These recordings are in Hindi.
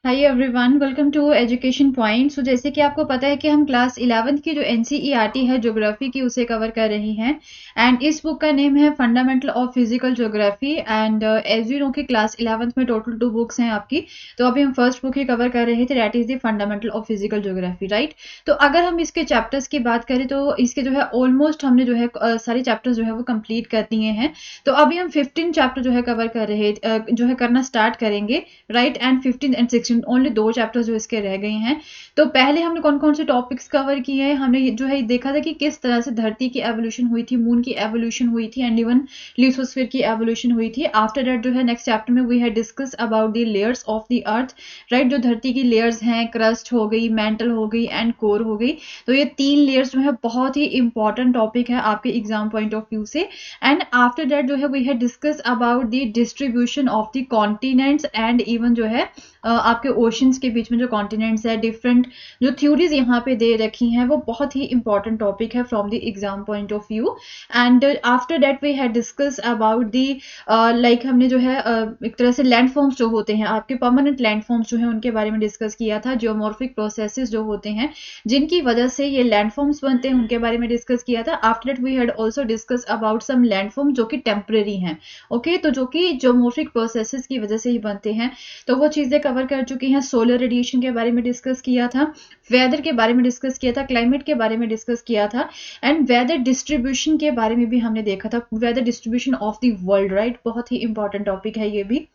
Hi everyone, welcome to Education Point. So जैसे कि आपको पता है कि हम क्लास 11th की जो एनसीईआरटी है ज्योग्राफी की, उसे कवर कर रही हैं। एंड इस बुक का नेम है fundamental of physical geography. And as you know कि क्लास 11th में टोटल 2 बुक्स हैं आपकी। तो अभी हम फर्स्ट बुक ही कवर कर रहे थे, that is the fundamental of physical geography, right. तो अगर हम इसके चैप्टर्स की बात करें तो इसके जो है ऑलमोस्ट हमने जो है सारे चैप्टर्स जो है वो कंप्लीट कर दिए हैं। तो अभी हम 15 चैप्टर जो है कवर कर रहे जो है करना स्टार्ट करेंगे, right. And 15 and 16 only 2 chapters जो इसके रह गए हैं। तो पहले हमने कौन कौन से टॉपिक्स कवर किए हैं, हमने जो है देखा था कि किस तरह से धरती की एवोल्यूशन हुई थी, मून की एवोल्यूशन हुई थी, एंड इवन लिथोस्फीयर की एवोल्यूशन हुई थी। आफ्टर दैट जो है नेक्स्ट चैप्टर में we had discuss about the layers of the earth, right. जो धरती की लेयर्स हैं, क्रस्ट हो गई, मेंटल हो गई एंड कोर हो गई। तो ये 3 लेयर्स जो है बहुत ही इंपॉर्टेंट टॉपिक है आपके एग्जाम पॉइंट ऑफ व्यू से। एंड आफ्टर दैट जो है we had discuss about the distribution of the continents and even जो है आपके ओशंस के बीच में जो कॉन्टिनेंट्स है, डिफरेंट जो थ्योरीज यहाँ पे दे रखी हैं, वो बहुत ही इंपॉर्टेंट टॉपिक है from the exam point of view. And after that we had discuss about the like हमने जो है एक तरह से लैंड फॉर्म्स जो होते हैं आपके, परमानेंट लैंड फॉर्म्स जो है उनके बारे में डिस्कस किया था। जियोमॉर्फिक प्रोसेसेस जो होते हैं जिनकी वजह से ये लैंड फॉर्म्स बनते हैं, उनके बारे में डिस्कस किया था। After that we had also discuss about some land form जो कि टेम्परेरी हैं, ओके। तो जो कि जियोमॉर्फिक प्रोसेसेस की वजह से ही बनते हैं, तो वो चीजें कवर कर चुकी हैं। सोलर रेडिएशन के बारे में डिस्कस किया था, वेदर के बारे में डिस्कस किया था, क्लाइमेट के बारे में डिस्कस किया था, एंड वेदर डिस्ट्रीब्यूशन के बारे में भी हमने देखा था, weather distribution of the world, right. बहुत ही इंपॉर्टेंट टॉपिक है ये भी।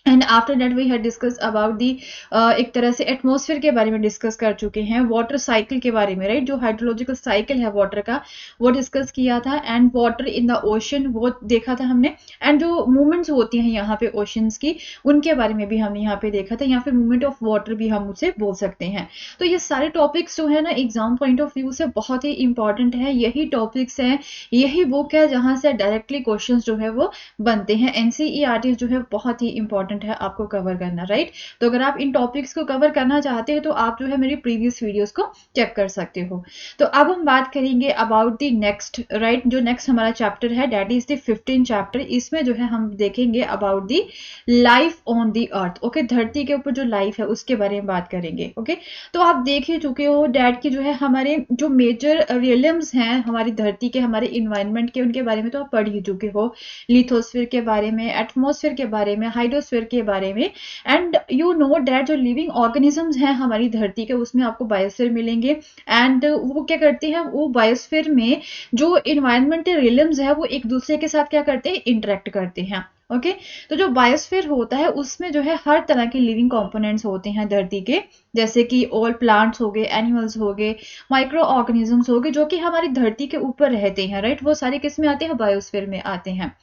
And after that we had discuss about the एक तरह से एटमॉस्फेयर के बारे में डिस्कस कर चुके हैं, वाटर साइकिल के बारे में, राइट। जो हाइड्रोलॉजिकल साइकिल है वाटर का, वो डिस्कस किया था। And water in the ocean वो देखा था हमने। एंड जो मूवमेंट्स होती हैं यहाँ पे ओशंस की, उनके बारे में भी हमने यहाँ पे देखा था, या फिर मूवमेंट ऑफ वाटर भी हम उसे बोल सकते हैं। तो ये सारे टॉपिक्स जो है ना एग्जाम पॉइंट ऑफ व्यू से बहुत ही इंपॉर्टेंट है। यही टॉपिक्स हैं, यही बुक है जहाँ से डायरेक्टली क्वेश्चन जो है वो बनते हैं। एनसीईआरटी जो है बहुत ही इंपॉर्टेंट है आपको कवर करना, राइट। तो अगर आप इन टॉपिक्स को कवर करना चाहते हैं तो आप जो है मेरी प्रीवियस वीडियोस को चेक कर सकते हो। तो अब हम बात करेंगे अबाउट द नेक्स्ट, राइट। जो नेक्स्ट हमारा चैप्टर है दैट इज द 15 चैप्टर। इसमें जो है हम देखेंगे about the life on the earth, okay. धरती के ऊपर जो लाइफ है उसके बारे में बात करेंगे, ओके। तो आप देख ही चुके हो डैट की जो है हमारे जो मेजर रियलम्स हैं हमारी धरती के, हमारे इन्वायरमेंट के, उनके बारे में तो आप पढ़ ही चुके हो। लिथोस्फीयर के बारे में, एटमॉस्फेयर के बारे में, हाइड्रोस्फीयर के बारे में। एंड यू नो डैट जो लिविंग ऑर्गेनिजम्स हैं हमारी धरती के, उसमें आपको बायोस्फीयर मिलेंगे। एंड वो क्या करते हैं, वो बायोस्फीयर में जो इन्वायरमेंटल रियलम्स है वो एक दूसरे के साथ क्या करते हैं, इंटरेक्ट करते हैं, ओके। तो जो बायोस्फीयर होता है उसमें जो है हर तरह के लिविंग कंपोनेंट्स होते हैं धरती के, जैसे कि ऑल प्लांट्स हो गए, एनिमल्स हो गए, माइक्रो ऑर्गेनिजम्स हो गए, जो कि हमारी धरती के ऊपर रहते हैं, राइट। वो सारे किस में आते हैं, बायोस्फीयर में आते हैं।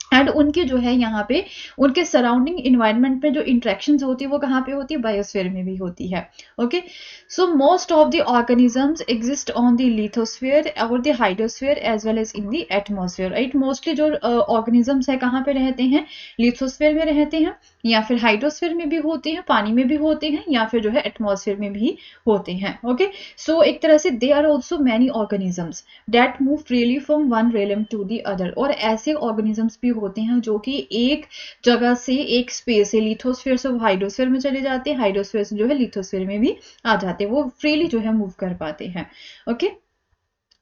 एंड उनकी जो है यहाँ पे उनके सराउंडिंग इन्वायरमेंट में जो इंट्रैक्शंस होती है वो कहाँ पे होती है, बायोस्फीयर में भी होती है, okay. So most of the organisms exist on the lithosphere और the hydrosphere as well as in the atmosphere, right. Mostly जो ऑर्गेनिजम्स है कहाँ पे रहते हैं, लिथोस्फीयर में रहते हैं, या फिर हाइड्रोस्फीयर में भी होते हैं, पानी में भी होते हैं, या फिर जो है एटमॉस्फेयर में भी होते हैं, ओके। सो एक तरह से they are also many organisms that move freely from one realm to the other. और ऐसे ऑर्गेनिजम्स भी होते हैं जो कि एक जगह से, एक स्पेस से, लिथोस्फीयर से हाइड्रोस्फीयर में चले जाते हैं, हाइड्रोस्फीयर से जो है लिथोस्फीयर में भी आ जाते हैं, वो फ्रीली जो है मूव कर पाते हैं, okay.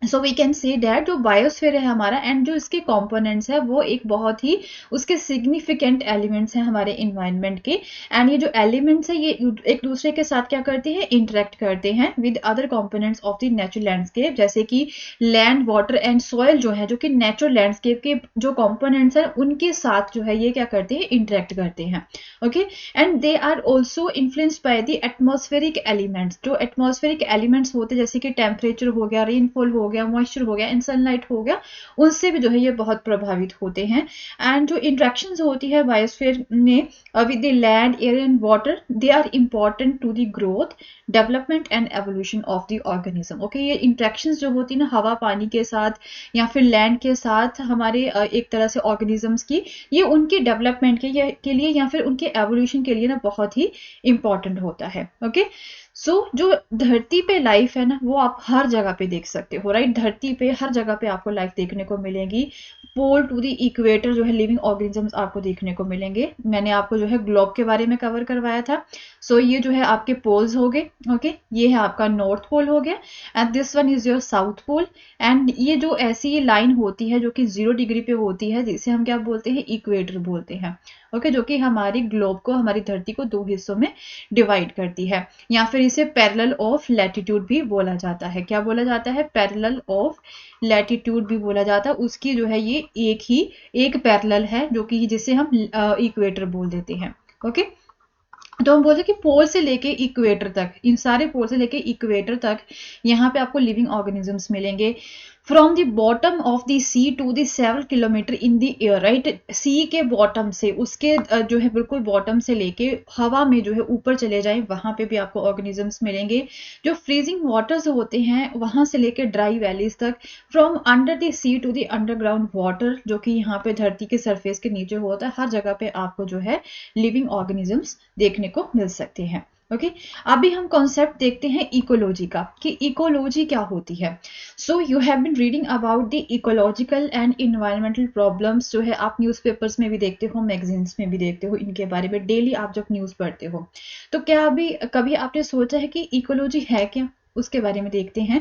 So we can say that जो बायोस्फीयर है हमारा एंड जो इसके कंपोनेंट्स है वो एक बहुत ही उसके सिग्निफिकेंट एलिमेंट्स हैं हमारे इन्वायरमेंट के। एंड ये जो एलिमेंट्स है ये एक दूसरे के साथ क्या करते हैं, इंटरेक्ट करते हैं with other components of the natural landscape, जैसे कि लैंड, वाटर एंड सॉइल जो है, जो कि नेचुरल लैंडस्केप के जो कंपोनेंट्स हैं उनके साथ जो है ये क्या करते हैं, इंटरेक्ट करते हैं, okay. And they are also influenced by the atmospheric elements. जो एटमॉस्फेरिक एलिमेंट्स होते हैं जैसे कि टेम्परेचर हो गया, रेनफॉल हो गया, मॉइस्चर हो गया एंड सनलाइट हो गया, उनसे भी जो है ये बहुत प्रभावित होते हैं। एंड जो इंट्रैक्शंस होती है बायोस्फीयर में with the land, air and water, they are important to the growth, development and evolution of the organism, okay. ये इंट्रैक्शंस जो होती है ना हवा पानी के साथ या फिर लैंड के साथ हमारे एक तरह से ऑर्गेनिजम्स की, ये उनके डेवलपमेंट के लिए या फिर उनके एवोल्यूशन के लिए ना बहुत ही इंपॉर्टेंट होता है, ओके। जो धरती पे लाइफ है ना, वो आप हर जगह पे देख सकते हो, राइट। धरती पे हर जगह पे आपको लाइफ देखने को मिलेगी। पोल टू द इक्वेटर जो है लिविंग ऑर्गेनिजम्स आपको देखने को मिलेंगे। मैंने आपको जो है ग्लोब के बारे में कवर करवाया था। ये जो है आपके पोल्स हो गए, ओके। ये है आपका नॉर्थ पोल हो गया, and this one is your south pole. And ये जो ऐसी लाइन होती है जो कि 0 डिग्री पे होती है, जिसे हम क्या बोलते हैं, इक्वेटर बोलते हैं, ओके। जो कि हमारी ग्लोब को, हमारी धरती को 2 हिस्सों में डिवाइड करती है, या फिर इसे पैरेलल ऑफ लैटिट्यूड भी बोला जाता है। क्या बोला जाता है? पैरेलल ऑफ लैटिट्यूड भी बोला जाता है। उसकी जो है ये एक पैरेलल है, जो कि जिसे हम इक्वेटर बोल देते हैं, ओके। तो हम बोलते हैं कि पोल से लेके इक्वेटर तक, इन सारे पोल से लेके इक्वेटर तक यहाँ पे आपको लिविंग ऑर्गेनिजम्स मिलेंगे। From the bottom of the sea to the 7 kilometre in the air, right. Sea के बॉटम से, उसके जो है बिल्कुल बॉटम से लेके हवा में जो है ऊपर चले जाएं, वहां पे भी आपको ऑर्गेनिजम्स मिलेंगे। जो फ्रीजिंग वाटर्स होते हैं वहां से लेके ड्राई वैलीज तक, from under the sea to the underground water, जो कि यहाँ पे धरती के सरफेस के नीचे होता है, हर जगह पे आपको जो है लिविंग ऑर्गेनिजम्स देखने को मिल सकते हैं, ओके। अभी हम कॉन्सेप्ट देखते हैं इकोलॉजी का, कि इकोलॉजी क्या होती है। You have been reading about the ecological and environmental problems, जो है आप न्यूज़पेपर्स में भी देखते हो, मैगजीन्स में भी देखते हो, इनके बारे में डेली आप जब न्यूज़ पढ़ते हो। तो क्या अभी कभी आपने सोचा है कि इकोलॉजी है क्या? उसके बारे में देखते हैं।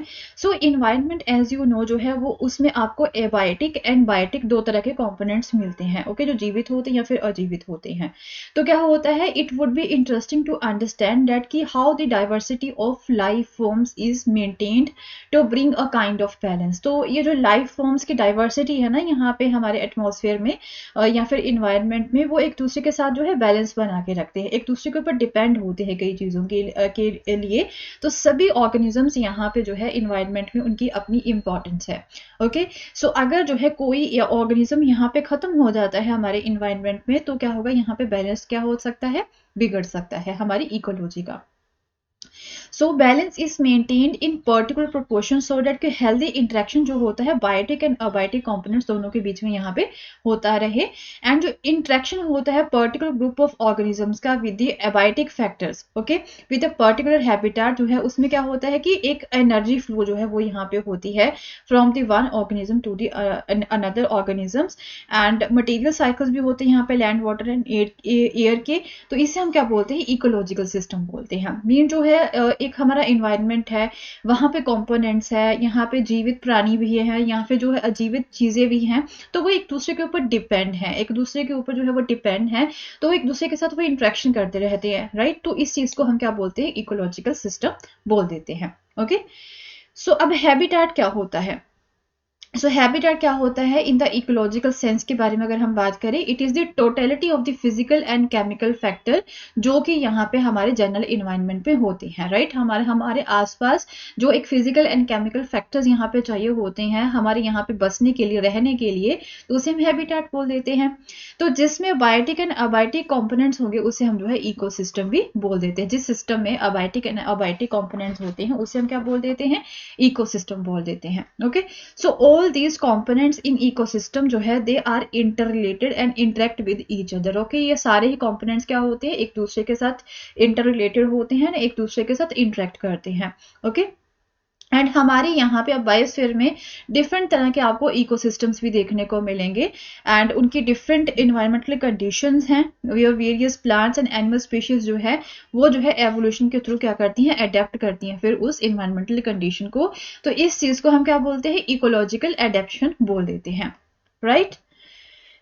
इन्वायरमेंट एज यू नो जो है वो, उसमें आपको एबायोटिक एंड बायोटिक 2 तरह के कंपोनेंट्स मिलते हैं, ओके। जो जीवित होते हैं या फिर अजीवित होते हैं। तो क्या होता है, it would be interesting to understand that कि how the diversity of life forms is maintained to bring a kind of balance. तो ये जो लाइफ फॉर्म्स की डाइवर्सिटी है ना, यहाँ पे हमारे एटमॉस्फेयर में या फिर इन्वायरमेंट में, वो एक दूसरे के साथ जो है बैलेंस बना के रखते हैं, एक दूसरे के ऊपर डिपेंड होते हैं कई चीज़ों के लिए। तो सभी ऑर्गेनिजम्स यहाँ पे जो है इन्वायरमेंट में उनकी अपनी इंपॉर्टेंस है, ओके। अगर जो है कोई ऑर्गेनिज्म यहाँ पे खत्म हो जाता है हमारे इन्वायरमेंट में, तो क्या होगा, यहाँ पे बैलेंस क्या हो सकता है, बिगड़ सकता है हमारी इकोलॉजी का। Balance is maintained in particular proportion, so that कि हेल्दी इंटरेक्शन जो होता है बायोटिक एंड अबायोटिक कंपोनेंट्स दोनों के बीच में यहाँ पे होता रहे। एंड जो इंटरेक्शन होता है पर्टिकुलर ग्रुप ऑफ ऑर्गेनिजम्स का with the abiotic factors, okay, with a particular habitat, जो है उसमें क्या होता है कि एक एनर्जी फ्लो जो है वो यहाँ पे होती है from the one organism to the another organisms. And material cycles भी होते हैं यहाँ पे, लैंड, वाटर एंड एयर के। तो इसे हम क्या बोलते हैं, इकोलॉजिकल सिस्टम बोलते हैं। मीन जो है एक हमारा इन्वायरमेंट है, वहां पे कंपोनेंट्स है, यहाँ पे जीवित प्राणी भी है, यहाँ पे जो है अजीवित चीजें भी हैं, तो वो एक दूसरे के ऊपर डिपेंड है, एक दूसरे के ऊपर जो है वो डिपेंड है, तो वो एक दूसरे के साथ वो इंट्रैक्शन करते रहते हैं, राइट। तो इस चीज को हम क्या बोलते हैं, इकोलॉजिकल सिस्टम बोल देते हैं, ओके। अब हैबिटेट क्या होता है? हैबिटेट क्या होता है इन द इकोलॉजिकल सेंस के बारे में अगर हम बात करें, it is the totality of the physical and chemical factor, जो कि यहाँ पे हमारे जनरल इन्वायरमेंट पे होते हैं, राइट। हमारे आसपास जो एक फिजिकल एंड केमिकल फैक्टर्स यहाँ पे चाहिए होते हैं हमारे यहाँ पे बसने के लिए, रहने के लिए, तो उसे हम हैबिटेट बोल देते हैं। तो जिसमें बायोटिक एंड अबायोटिक कॉम्पोनेंट्स होंगे उसे हम जो है इकोसिस्टम भी बोल देते हैं। जिस सिस्टम में अबायोटिक एंड अबायोटिक कॉम्पोनेंट्स होते हैं उसे हम क्या बोल देते हैं, इकोसिस्टम बोल देते हैं, okay. all these components in ecosystem जो है they are interrelated and interact with each other, okay। ये सारे ही components क्या होते हैं, एक दूसरे के साथ interrelated होते हैं, एक दूसरे के साथ interact करते हैं, okay। एंड हमारे यहाँ पे अब बायोस्फीयर में डिफरेंट तरह के आपको इकोसिस्टम्स भी देखने को मिलेंगे, एंड उनकी डिफरेंट इन्वायरमेंटल कंडीशंस हैं। Various plants and animal species जो है वो जो है एवोल्यूशन के थ्रू क्या करती हैं, अडेप्ट करती हैं फिर उस इन्वायरमेंटल कंडीशन को। तो इस चीज को हम क्या बोलते हैं, इकोलॉजिकल एडेप्शन बोल देते हैं, right.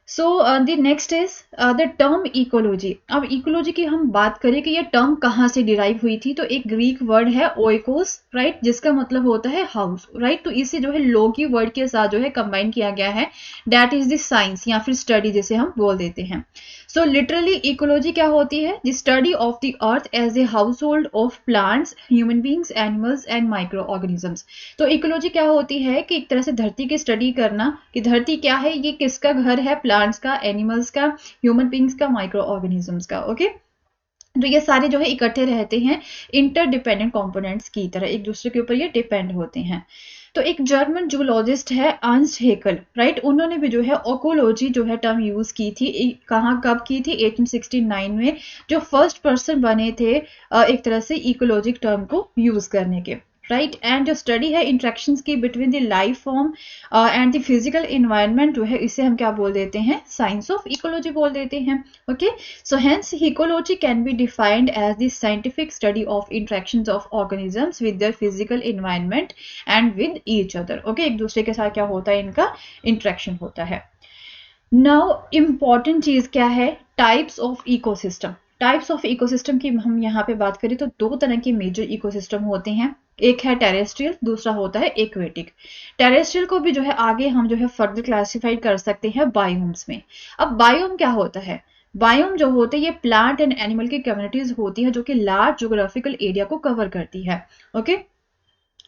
The next is the term ecology. अब इकोलॉजी की हम बात करें कि ये टर्म कहाँ से डिराइव हुई थी, तो एक ग्रीक वर्ड है ओइकोस, राइट, जिसका मतलब होता है हाउस, राइट। तो इसे जो है लोगी वर्ड के साथ जो है कंबाइन किया गया है, दैट इज द साइंस या फिर स्टडी जिसे हम बोल देते हैं। लिटरली इकोलॉजी क्या होती है, the study of the earth as a household of plants, human beings, animals and microorganisms. तो इकोलॉजी क्या होती है कि एक तरह से धरती की स्टडी करना कि धरती क्या है, ये किसका घर है, प्लांट्स का, एनिमल्स का, ह्यूमन बींग्स का, माइक्रो ऑर्गेनिजम्स का, ओके। तो ये सारे जो है इकट्ठे रहते हैं इंटरडिपेंडेंट कंपोनेंट्स की तरह, एक दूसरे के ऊपर ये डिपेंड होते हैं। तो एक जर्मन जूलॉजिस्ट है अर्नस्ट हेकल, राइट, उन्होंने भी जो है ओकोलॉजी जो है टर्म यूज की थी। कहाँ कब की थी? 1869 में, जो फर्स्ट पर्सन बने थे एक तरह से इकोलॉजिक टर्म को यूज करने के, राइट। एंड जो स्टडी है इंट्रैक्शंस की between the life form and the physical environment जो है, इसे हम क्या बोल देते हैं? साइंस ऑफ इकोलॉजी बोल देते हैं। Okay, so hence ecology can be defined as the scientific study of interactions of organisms with their physical environment and with each other. Okay, एक दूसरे के साथ क्या होता है? इनका इंट्रैक्शन होता है। नाउ इम्पॉर्टेंट चीज क्या है? Types of ecosystem. Types of ecosystem की हम यहाँ पे बात करें तो दो तरह के मेजर इकोसिस्टम होते हैं, एक है टेरेस्ट्रियल, दूसरा होता है एक्वेटिक। टेरेस्ट्रियल को भी जो है आगे हम जो है फर्दर क्लासिफाइड कर सकते हैं बायोम्स में। अब बायोम क्या होता है? बायोम जो होते हैं ये प्लांट एंड एनिमल की कम्युनिटीज होती है जो कि लार्ज ज्योग्राफिकल एरिया को कवर करती है। ओके,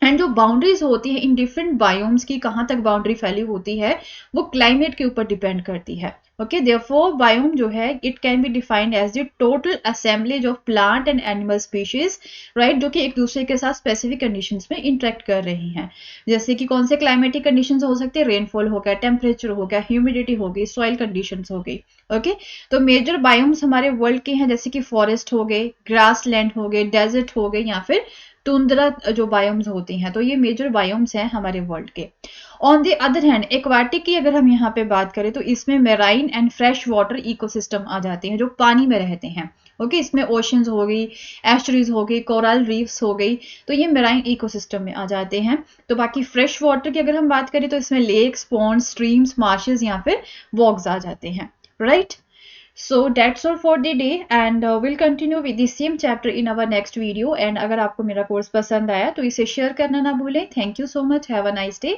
एंड जो बाउंड्रीज होती है इन डिफरेंट बायोम्स की, कहाँ तक बाउंड्री फैली होती है, वो क्लाइमेट के ऊपर डिपेंड करती है। ओके, देयरफॉर बायोम जो है it can be defined as the total assemblage of plant and animal species, right, जो कि एक दूसरे के साथ स्पेसिफिक कंडीशंस में इंटरेक्ट कर रही हैं। जैसे कि कौन से क्लाइमेटिक कंडीशंस हो सकते हैं? रेनफॉल हो गया, टेम्परेचर हो गया, ह्यूमिडिटी हो गई, सॉइल कंडीशंस हो गई। ओके, तो मेजर बायोम्स हमारे वर्ल्ड के हैं जैसे कि फॉरेस्ट हो गए, ग्रास लैंड हो गए, डेजर्ट हो गए, या फिर टुंड्रा जो बायोम्स होती हैं। तो ये मेजर बायोम्स हैं हमारे वर्ल्ड के। On the other hand aquatic की अगर हम यहाँ पे बात करें तो इसमें marine and fresh water ecosystem आ जाते हैं जो पानी में रहते हैं। ओके, इसमें ओशंस हो गई, एस्टरीज हो गई, कोरल रीफ्स हो गई, तो ये मेराइन इकोसिस्टम में आ जाते हैं। तो बाकी फ्रेश वाटर की अगर हम बात करें तो इसमें लेक्स, पॉन्ड्स, स्ट्रीम्स, मार्शेस या फिर वॉक्स आ जाते हैं, right. So that's all for the day and we'll continue with the same chapter in our next video। and अगर आपको मेरा कोर्स पसंद आया तो इसे शेयर करना ना भूलें। Thank you so much, have a nice day।